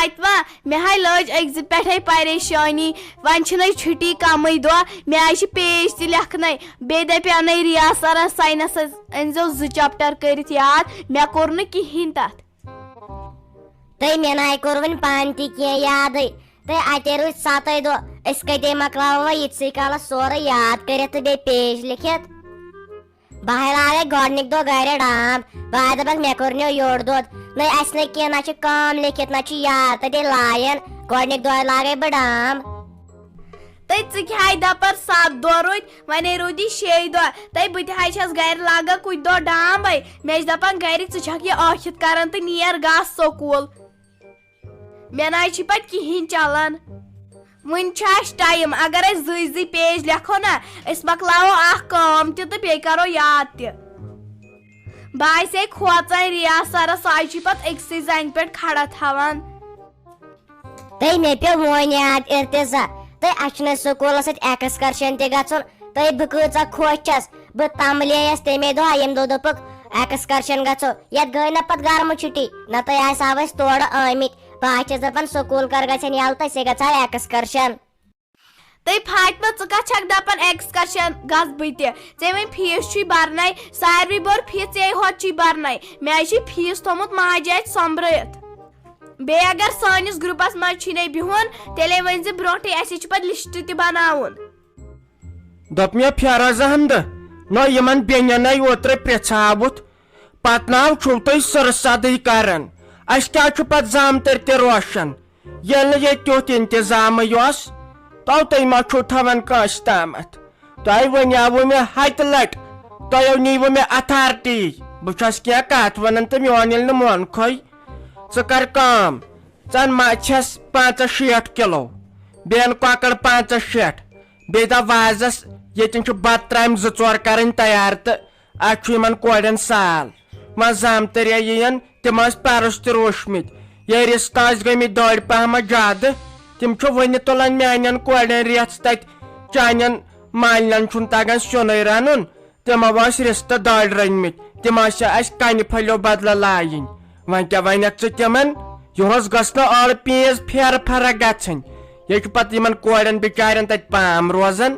آتما مے ہائی لج أکزِ پٮ۪ٹھَے پریشانی وۄنۍ چھِنَے چھُٹی کمٕے دۄہ مےٚ آیہِ چھِ پیج تہِ لیکھنَے بیٚیہِ دَپیٛانَے رِیاض سَرَس ساینَسَس أنۍزیو 2 چَپٹر کٔرِتھ یاد مےٚ کوٚر نہٕ کِہیٖنۍ تَتھ. تُہۍ مےٚ نَے کوٚر وۄنۍ پانہٕ تہِ کینٛہہ یادٕے تُہۍ اَتے روٗدۍ 7 دۄہ أسۍ کَتے مۄکلاوو وۄنۍ یِتسٕے کالَس سورُے یاد کٔرِتھ تہٕ بیٚیہِ پیج لیکھِتھ. بہٕ لاگے گۄڈنِکۍ دۄہ گرِ ڈام بہٕ دَپَکھ مےٚ کوٚرنیو یوٚڑ دۄد نَے اَسہِ نہٕ کینٛہہ نہ چھِ کٲم لیکھِتھ نہ چھِ یاد تَتے لایَن گۄڈنِکۍ دۄہ لاگے بہٕ ڈام. تُہۍ ژٕ کیٛاہ دَپَر 7 دۄہ روٗدۍ وۄنۍ روٗدی 6 دۄہ تُہۍ بہٕ تہِ حظ چھَس گرِ لاگان کُنہِ دۄہ ڈامے مےٚ چھِ دَپان گرِ ژٕ چھَکھ یہِ ٲکھِتھ کران تہٕ نیر گژھ سکوٗل مےٚ نہ چھِ پَتہٕ کِہیٖنۍ چلان. وٕنہِ چھُ اَسہِ ٹایم اگر أسۍ 2 پیج لیکھو نا أسۍ مۄکلاوو اکھ کٲم تہِ تہٕ بیٚیہِ کرو یاد تہِ. بہٕ آسے کھوژان رِیاض سَرَس سُہ حظ چھُ پَتہٕ أکسٕے زنٛگہِ پٮ۪ٹھ کھڑا تھاوان. تُہۍ مےٚ پیوٚو وۄنۍ یاد ارتِزا تُہۍ اَسہِ چھُنہٕ سکوٗلَس سۭتۍ ایٚکٕسکرشن تہِ گژھُن تُہۍ بہٕ کۭژاہ خۄش چھَس بہٕ تَمبلییَس تَمے دۄہ ییٚمہِ دۄہ دوٚپُکھ ایٚکٕسکرشن گژھو یَتھ گٔے نہ پَتہٕ گرمہٕ چھُٹی نہ تُہۍ آسہو أسۍ تورٕ آمٕتۍ بہٕ حظ چھَس دَپان سکوٗل کر گژھن یَلہٕ تہٕ أسۍ گژھو ایٚکٕسکرشن. تُہۍ فاطمہ ژٕ کَتھ چھَکھ دَپان ایٚکٕسکرشن گژھ بہٕ تہِ ژےٚ وۄنۍ فیٖس چھُے بَرنَے ساروٕے بوٚر فیٖس ژے ہوت چھُے بَرنَے مےٚ حظ چھُ فیٖس تھوٚمُت ماجہِ اَتہِ سۄمبرٲیِتھ. بیٚیہِ اگر سٲنِس گرُپَس منٛز چھُے بِہُن تیٚلے ؤنۍزِ برونٛٹھٕے اَسے چھُ پَتہٕ لِسٹ تہِ بَناوُن. دوٚپ مےٚ فیروز احمدٕ نہ یِمن بیٚنٮ۪ن اوترٕ پرٛژھاوُتھ پتہٕ ناو چھُو تُہۍ سٕرسَدٕے کران اَسہِ کیٛاہ چھُ پتہٕ زامتٕرۍ تہِ روشن ییٚلہِ نہٕ ییٚتہِ تیُتھ اِنتظامٕے اوس تُہۍ ما چھُو تھاوان کٲنٛسہِ تامَتھ تۄہہِ وَنیاوُ مےٚ 7 لَٹہِ تۄہو نیٖوٕ مےٚ اتھارٹی بہٕ چھُس کینٛہہ کتھ وَنان تہٕ میون ییٚلہِ نہٕ مونکھٕے ژٕ کر کٲم ژَن ماچھَس 65 کِلوٗ بیٚیَن کۄکر 65 بیٚیہِ دَپ وازَس ییٚتٮ۪ن چھُ بَتہٕ ترامہِ 2-4 کَرٕنۍ تیار تہٕ اَتھ چھُ یِمن کورٮ۪ن سال وۄنۍ زامتٕریا یِیَن تِم ٲسۍ پَرُس تہِ روٗشمٕتۍ یہِ رِستہٕ ٲسۍ گٔمٕتۍ دٔرۍ پہمتھ زیادٕ تِم چھُ وُنہِ تُلان میانٮ۪ن کورٮ۪ن رٮ۪ژھ تَتہِ چانٮ۪ن مالنٮ۪ن چھُنہٕ تَگان سیُنٕے رَنُن تِمو ٲسۍ رِستہٕ دٔرۍ رٔنمٕتۍ تِم ٲسۍ اَسہِ کَنہِ پھٔلٮ۪و بدلہٕ لاگٕنۍ وۄنۍ کیٛاہ وَنٮ۪کھ ژٕ تِمن یِہُس گٔژھ نہٕ ٲڑ پیٖنٛز پھیرٕ فرق گژھٕنۍ یہِ چھُ پَتہٕ یِمن کورٮ۪ن بِچارٮ۪ن تَتہِ پام روزان.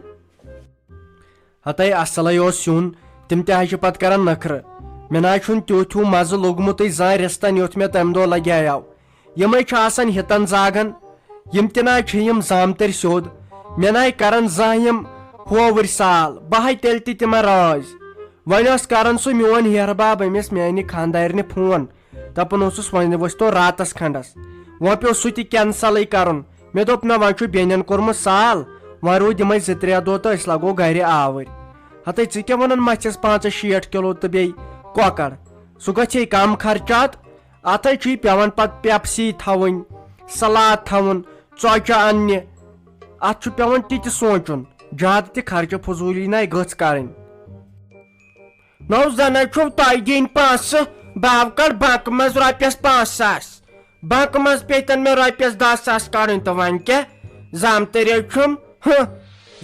ہتاے اصلے اوس سیُن تِم تہِ حظ چھِ پتہٕ کران نخرٕ مےٚ نہ حظ چھُنہٕ تیُتھ ہیوٗ مزٕ لوٚگمُتٕے زانٛہہ رِستن یُتھ مےٚ تمہِ دۄہ لگیاو یِمے چھِ آسان ہِتن زاگن یِم تہِ نہ چھِ یِم زامتٕرۍ سیوٚد مےٚ نہ کران زانٛہہ یِم ہووٕرۍ سال بہٕ ہاے تیٚلہِ تہِ تِمن راز. وۄنۍ اوس کران سُہ میون ہیرباب أمِس میانہِ خانٛدارنہِ فون دپان اوسُس وۄنۍ ؤسۍتو راتس کھنٛڈس وۄنۍ پیوٚو سُہ تہِ کینسلٕے کرُن مےٚ دوٚپ نہ وۄنۍ چھُ بیٚنٮ۪ن کوٚرمُت سال وۄنۍ روٗدۍ یِمے 2-3 دۄہ تہٕ أسۍ لگو گرِ آوٕرۍ. ہتاے ژٕ کیٛاہ وَنان مَژھٮ۪س 65 کِلوٗ تہٕ بیٚیہِ کۄکر سُہ گژھِ کم خرچات اتھے چھُے پیٚوان پتہٕ پیپسی تھاوٕنۍ سلاد تھاوُن ژۄچہِ اننہِ اتھ چھُ پیٚوان تہِ تہِ سونٛچُن زیادٕ تہِ خرچہٕ فضوٗلی نَے گٔژھ کرٕنۍ. نو زن چھُو تۄہہِ دِنۍ پونٛسہٕ بہٕ کڑ بنٛکہٕ منٛز رۄپیَس 5,000 بنٛکہٕ منٛز پیٚتن مےٚ رۄپیَس 10,000 کڑٕنۍ تہٕ وۄنۍ کیٛاہ زامتٕرے چھُم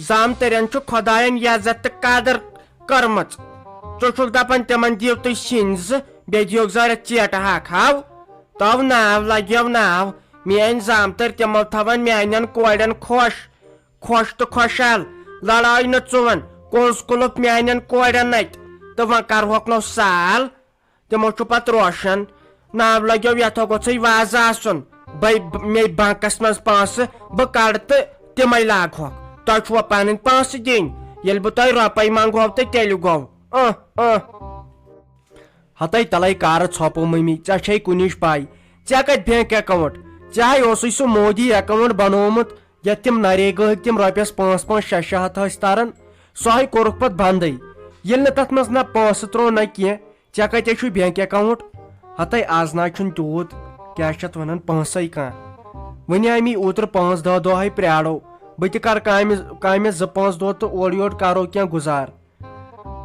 زامتٕرٮ۪ن چھُ خۄداین یزت تہٕ قدر کٔرمٕژ ژٕ چھُکھ دپان تِمن دِیِو تُہۍ سِنۍ 2 بیٚیہِ دِیِوکھ ضوٚرتھ ژیٹہٕ ہاکھاو تو ناو لگیو ناو میٲنۍ زامتٕرۍ تِمو تھاوان میانٮ۪ن کورٮ۪ن خۄش تہٕ خۄشحال لڑٲے نہٕ ژوٚن کوٚز کُلُپ میانٮ۪ن کورٮ۪ن اَتہِ تہٕ وۄنۍ کرہوکھ نو سال تِمو چھُ پتہٕ روشن ناو لگیو یتھو گوٚژھے وازٕ آسُن مے بنٛکس منٛز پونٛسہٕ بہٕ کڑٕ تہٕ تِمے لاگہوکھ تۄہہِ چھُوا پنٕنۍ پونٛسہٕ دِنۍ ییٚلہِ بہٕ تۄہہِ رۄپے منٛگہو تہٕ تیٚلہِ گوٚو. ہتاے تلے کارٕ ژھۄپہٕ مٔمی ژےٚ چھے کُنِچ پاے ژےٚ کتہِ بینک اکاونٹ ژےٚ ہاے اوسُے سُہ مودی اکاونٹ بنومُت یتھ تِم نریگاہٕکۍ تِم رۄپیس 5-5 6 ٲسۍ تران سُہ ہاے کوٚرُکھ پتہٕ بنٛدٕے ییٚلہِ نہٕ تتھ منٛز نہ پونٛسہٕ تروو نہ کینٛہہ ژےٚ کتے چھُے بینک اکاونٹ ہتاے آز نہ چھُنہٕ تیوٗت کیٛاہ چھِ اتھ ونان پونٛسے کانٛہہ وۄنۍ آے مےٚ اوترٕ 5-10 دۄہے پرٛارو بہٕ تہِ کرٕ کامہِ 2-5 دۄہ تہٕ اورٕ یورٕ کرو کینٛہہ گُزار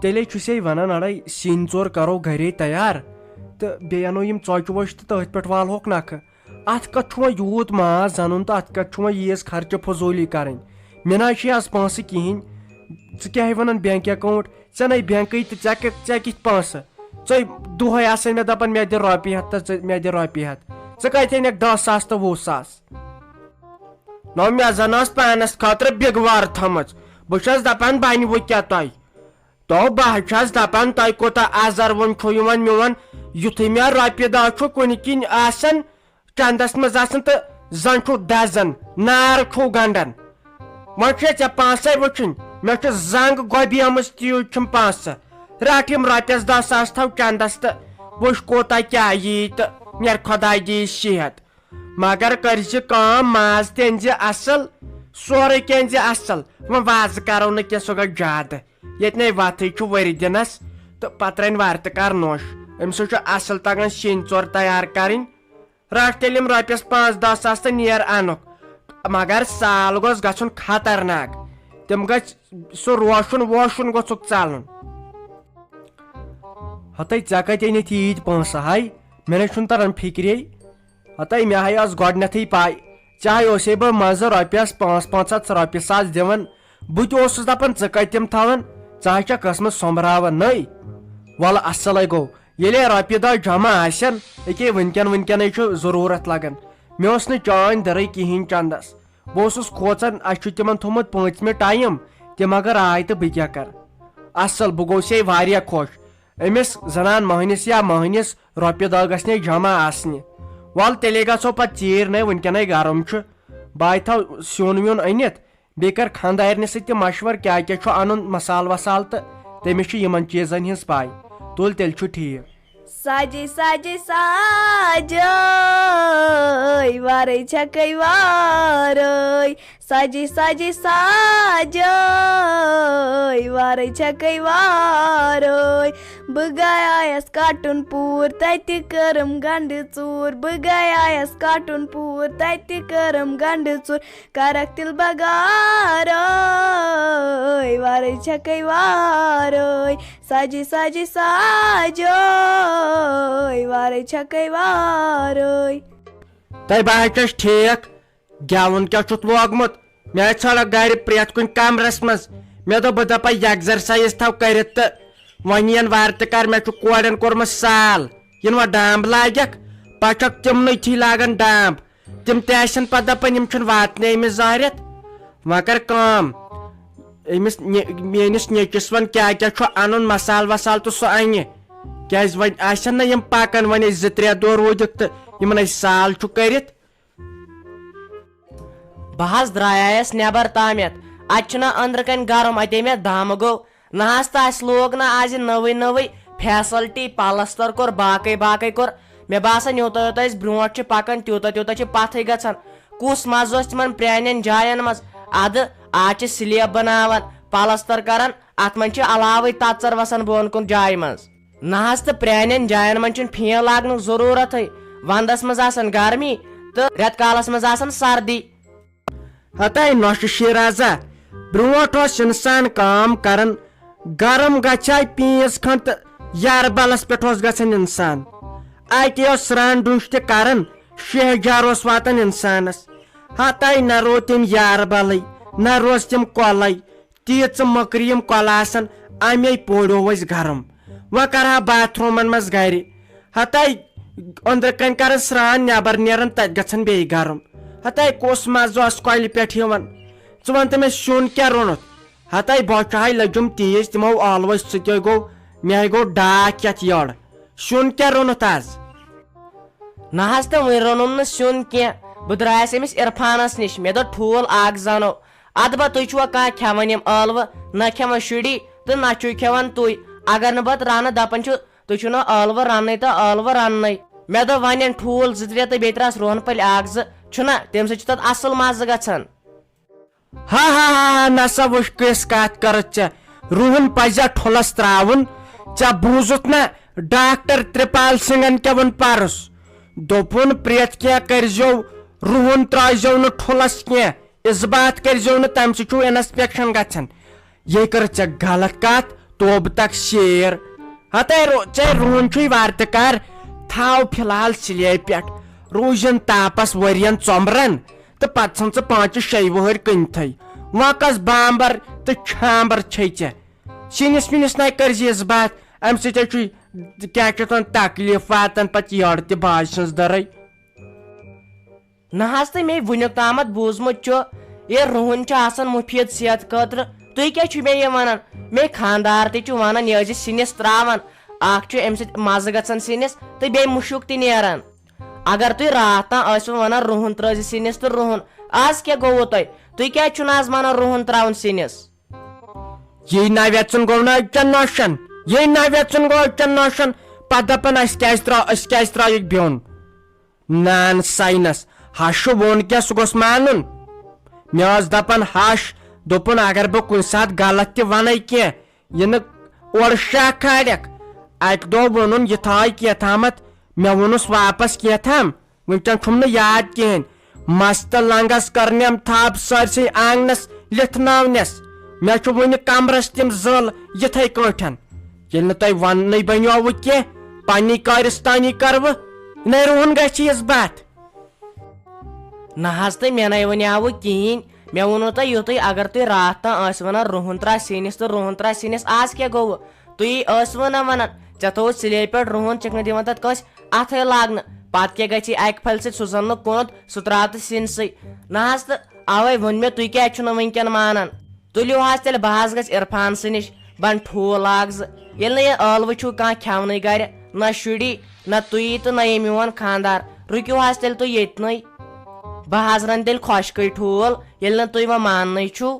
تیٚلے چھُسے ونان اڑے سِنۍ 4 کرو گرے تیار تہٕ بیٚیہِ انو یِم ژۄچہِ وۄچہِ تہٕ تٔتھۍ پٮ۪ٹھ والہوکھ نکھٕ اتھ کتھ چھُ وۄنۍ یوٗت ماز انُن تہٕ اتھ کتھ چھُ وۄنۍ ییٖژ خرچہٕ فضوٗلی کرٕنۍ مےٚ نہ چھِ آز پونٛسہٕ کِہینۍ ژٕ کیٛاہ وَنان بینک اکاونٹ ژےٚ نَے بینکٕے تہٕ ژےٚ کِتھ پونٛسہٕ ژٕ دۄہے آسان مےٚ دپان مےٚ دِ رۄپیہِ 100 تہٕ مےٚ دِ رۄپیہِ 100 ژٕ کتہِ أنِکھ 10,000 تہٕ 20,000 نو مےٚ زن ٲس پانس خٲطرٕ بِگوار تھٲمٕژ بہٕ چھس دپان بنہِ وۄنۍ کیٛاہ تۄہہِ دوٚپ بہٕ حظ چھس دپان تۄہہِ کوٗتاہ ازروُن چھُ یِوان میون یُتھُے مےٚ رۄپیہِ دہ چھُ کُنہِ کِنۍ آسان چندس منٛز آسان تہٕ زن چھُ دزان نار چھُ گنڈان وۄنۍ چھے ژےٚ پونٛسے وٕچھِنۍ مےٚ چھُ زنگ گۄبیمٕژ تیٖژ چھُم پونٛسہٕ رٹ یِم رۄپیس 10,000 تھاو چندس تہٕ وٕچھ کوٗتاہ کیٛاہ یی تہٕ مےٚ خۄداے دی صحت مگر کٔرزِ کٲم ماز تہِ أنزِ اصل سورُے کینٛہہ أنزِ اصل وۄنۍ وازٕ کرو نہٕ کینٛہہ سُہ گوٚو زیادٕ ییٚتہِ نے وتھٕے چھُ ؤرِ دِنس تہٕ پتہٕ رنہِ وارٕ تہٕ کر نوش أمۍ سۭتۍ چھُ اصل تگان سِنۍ ژور تیار کرٕنۍ رٹ تیٚلہِ یِم رۄپیس 5-10 تہٕ نیر انُکھ مگر سال گوٚژھ گژھُن خطرناک تِم گژھِ سُہ روشُن ووشُن گوٚژھُکھ ژلُن ہتے ژےٚ کتہِ أنِتھ ییٖتۍ پونٛسہٕ ہاے مےٚ نَے چھُنہٕ تران فِکرے ہتے مےٚ ہاے ٲس گۄڈنیتھٕے پاے چاہے اوسے بہٕ منٛزٕ رۄپیس 500 رۄپیہِ ساس دِوان بہٕ تہِ اوسُس دپان ژٕ کتہِ تِم تھاوان ژٕ ہاے چھکھ ٲسمٕژ سوٚمبراوان نٔے ولہٕ اصلے گوٚو ییٚلے رۄپیہِ دہ جمع آسن أکے وٕنکیٚنٕے چھُ ضروٗرت لگان مےٚ اوس نہٕ چٲنۍ دٔرٕے کہیٖنۍ چندس بہٕ اوسُس کھوژان اسہِ چھُ تِمن تھوٚمُت 5مہِ ٹایم تِم اگر آے تہٕ بہٕ کیٛاہ کرٕ اصل بہٕ گوٚوسے واریاہ خۄش أمِس زنان مٔہنِس یا مٔہنِس رۄپیہِ دہ گژھنَے جمع آسنہِ ول تیٚلے گژھو پتہٕ ژیٖرۍ نٕے وٕنکیٚنٕے گرم چھُ بہٕ تھاو سیُن ویُن أنِتھ بیٚیہِ کر خانٛدارنہِ سۭتۍ تہِ مشور کیٛاہ کیٛاہ چھُ انُن مسالہٕ وسالہٕ تہٕ تٔمِس چھِ یِمن چیٖزن ہِنٛز پاے تُل تیٚلہِ چھُ ٹھیٖک سجے سجے ساجے وارے چھکے وارے سجے سجے ساجے وارے چھکے وارے بہٕ گٔیس کٹُن پوٗر تتہِ کٔرٕم گنڈٕ ژوٗر بہٕ گٔیس کٹُن پوٗر تتہِ کٔرٕم گنڈٕ ژوٗر کرکھ تِل بگارے وارے چھکے وارے سجے سجے ساجے وارے چھکے وارے تۄہہِ باسیٚس ٹھیٖک گٮ۪وُن کیٛاہ چھُتھ لوگمُت مےٚ ژھانڈکھ گرِ پرٛٮ۪تھ کُنہِ کمرس منٛز مےٚ دوٚپ بہٕ دپے ایگزرسایز تھاو کٔرِتھ تہٕ وۄنۍ یِن وارٕ تہِ کر مےٚ چھُ کورٮ۪ن کوٚرمُت سال یِنہٕ وۄنۍ ڈامب لاگکھ پتہٕ چھکھ تِمنٕے لاگان ڈامب تِم تہِ آسن پتہٕ دپان یِم چھِنہٕ واتنے أمِس زانٛہہ رٮ۪تھ وۄنۍ کر کٲم أمِس میٲنِس نیٚچِس وَن کیٛاہ کیٛاہ چھُ انُن مسالہٕ وسالہٕ تہٕ سُہ انہِ کیٛازِ وۄنۍ آسن نہ یِم پکان وۄنۍ ٲسۍ 2-3 دۄہ روٗدِکھ تہٕ یِمن ٲسۍ سال چھُ کٔرِتھ بہٕ حظ درٛایس نٮ۪بر تامتھ اتہِ چھُنہ أنٛدرٕ کَنۍ گرم اتے مےٚ دم گوٚو نہ حظ تہٕ اسہِ لوگ نہٕ آز نٔوٕے فیسلٹی پلستر کوٚر باقٕے کوٚر مےٚ باسان یوٗتاہ یوٗتاہ أسۍ برونٛٹھ چھِ پکان تیوٗتاہ چھِ پتھٕے گژھان کُس مزٕ اوس تِمن پرانٮ۪ن جاین منٛز ادٕ آز چھِ سلیب بناوان پلستر کران اتھ منٛز چھِ علاوٕے تژر وسان بۄن کُن جایہِ منٛز نہ حظ تہٕ پرانٮ۪ن جاین منٛز چھُنہٕ فین لاگنُک ضروٗرتھٕے ونٛدس منٛز آسان گرمی تہٕ رٮ۪تہٕ کالس منٛز آسان سردی ہتاے نۄشہِ شیٖرازا برونٛٹھ اوس انسان کٲم کران گرم گژھِ ہا پیٖنٛژ کھنٛڈ تہٕ یاربلس پٮ۪ٹھ اوس گژھان انسان اتی اوس سران ڈُش تہِ کران 6 جار اوس واتان انسانس ہتاے نہ روٗد تِم یاربلٕے نہ روز تِم کۄلے تیٖژٕ مٔکرِ یِم کۄلہٕ آسان امے پوڑیو أسۍ گرم وۄنۍ کرہا باتھ روٗمن منٛز گرِ ہتاے أنٛدرٕ کنۍ کران سران نٮ۪بر نیران تتہِ گژھان بیٚیہِ گرم ہتاے کُس مزٕ اوس کۄلہِ پٮ۪ٹھ یِوان ژٕ ون تہٕ مےٚ سیُن کیٛاہ روٚنُتھ ہتاے بۄچھِ ہاے لٔجُم تیز تِمو ٲلوٕ سۭتۍ گوٚو مےٚ گوٚو ڈاکھ یتھ یٔڑ سیُن کیٛاہ روٚنُتھ آز نہ حظ تہٕ وۄنۍ روٚنُم نہٕ سیُن کینٛہہ بہٕ درٛایس أمِس عرفانس نِش مےٚ دوٚپ ٹھوٗل اکھ زانو ادٕ تُہۍ چھُوا کانٛہہ کھٮ۪وان یِم ٲلوٕ نہ کھٮ۪وان شُری تہٕ نہ چھُو کھٮ۪وان تُہۍ اگر نہٕ پتہٕ رنہٕ دپان چھُ تُہۍ چھِو نہٕ ٲلوٕ رننٕے تہٕ ٲلوٕ رننٕے مےٚ دوٚپ وۄنۍ ان ٹھوٗل 2-3 تہٕ بیٚیہِ ترٛاوس رۄہن پھٔلۍ 1-2 چھُنہ تمہِ سۭتۍ چھُ تتھ اصل مزٕ گژھان ہا نسا وٕچھ کِژھ کتھ کٔرٕتھ ژےٚ رُہن پزیا ٹھُلس تراوُن ژےٚ بوٗزُتھ نہ ڈاکٹر ترپال سنگن کیٛاہ ووٚن پرُس دوٚپُن پرٛٮ۪تھ کینٛہہ کٔرزیو رُہن ترٲیزیو نہٕ ٹھُلس کینٛہہ اِسبات کٔرزیو نہٕ تمہِ سۭتۍ چھُ انسپیکشن گژھان یے کٔرٕتھ ژےٚ غلط کتھ توبہٕ تک شیر ہتاے ژےٚ رُہن چھُے وارٕ تہِ کر تھاو فِلحال سلیبہِ پٮ۪ٹھ روٗزِن تاپس ؤرین ژوٚمبرن تہٕ پتہٕ ژھٕن ژٕ 5-6 وٕہٕرۍ کٕنتھٕے وۄنۍ کۄس بامبر تہٕ چھامبر چھے ژےٚ سِنِس وِنِس نَے کٔرزِ اِسبات امہِ سۭتۍ چھُے کیٛاہ چھِ اتھ ونان تکلیٖف واتان پتہٕ یٔڑ تہِ باجہِ سٕنٛز دٔرٕے نہ حظ تہٕ مےٚ وُنیُک تامتھ بوٗزمُت چھُ یہِ رُہُن چھُ آسان مُفیٖد صحت خٲطرٕ تُہۍ کیٛاہ چھِو مےٚ یہِ ونان مےٚ خانٛدار تہِ چھُ ونان یہِ ٲسۍ سِنِس تراوان اکھ چھُ امہِ سۭتۍ مزٕ گژھان سِنِس تہٕ بیٚیہِ مُشُک تہِ نیران اگر تُہۍ راتھ تام ٲسوٕ ونان رُہُن ترٲزِ سِنِس تہٕ رُہُن آز کیٛاہ گوٚوٕ تۄہہِ تُہۍ کیٛازِ چھُو نہٕ آز ونان رُہُن تراوُن سِنِس یی نہ ویژن گوٚو نہٕ أزچٮ۪ن نوشن یی نہ ویژن گوٚو أزچٮ۪ن نوشن پتہٕ دپان أسۍ کیٛازِ ترٲیِکھ بیوٚن نان ساینس ہش ووٚن کیٛاہ سُہ گوٚژھ مانُن مےٚ ٲس دپان ہش دوٚپُن اگر بہٕ کُنہِ ساتہٕ غلط تہِ ونَے کینٛہہ یہِ نہٕ اورٕ شاہ کھالکھ اکہِ دۄہ ووٚنُن یہِ تھاے کینٛہہ مےٚ ووٚنُس واپس کینٛہہ وُنکٮ۪ن چھُم نہٕ یاد کِہینۍ مس تہٕ لنگس کٔرنٮ۪م تھپھ سٲرسٕے آنگنس لِتھناونس مےٚ چھُ وُنہِ کمرس تِم زٕل یِتھے کٲٹھۍ ییٚلہِ نہٕ تۄہہِ وننٕے بنیووٕ کینٛہہ پننی کارستانی کرٕ نے رُہُن گژھِ یِژ بتھ نہ حظ تہٕ مےٚ نے ونیاوٕ کِہینۍ مےٚ ووٚنوٕ تۄہہِ یُتُے اگر تُہۍ راتھ تام ٲسۍ ونان رُہُن تراو سِنِس تہٕ رُہُن تراو سِنِس آز کیٛاہ گوٚوٕ تُہی ٲسوٕ نہ ونان ژےٚ تھوٚوُتھ سِلے پٮ۪ٹھ رُہُن چِکنہٕ دِوان تتھ کٲنٛسہِ اتھے لاگنہٕ پتہٕ کیٛاہ گژھی اکہِ پھلہِ سۭتۍ سُہ زن نہٕ کوٚت سُہ تراو تہٕ سِنسٕے نہ حظ تہٕ اوے ووٚن مےٚ تُہۍ کیٛازِ چھُو نہٕ وُنکٮ۪ن مانان تُلِو حظ تیٚلہِ بہٕ حظ گژھِ عرفان سٕے نِش بن ٹھوٗل اکھ زٕ ییٚلہِ نہٕ یہِ ٲلوٕ چھُو کانٛہہ کھٮ۪ونٕے گرِ نہ شُری نہ تُہی تہٕ نہ یہِ میون خانٛدار رُکِو حظ تیٚلہِ تُہۍ ییٚتنٕے بہٕ حظ رنہٕ تیٚلہِ خۄشکٕے ٹھوٗل ییٚلہِ نہٕ تُہۍ وۄنۍ ماننٕے چھُو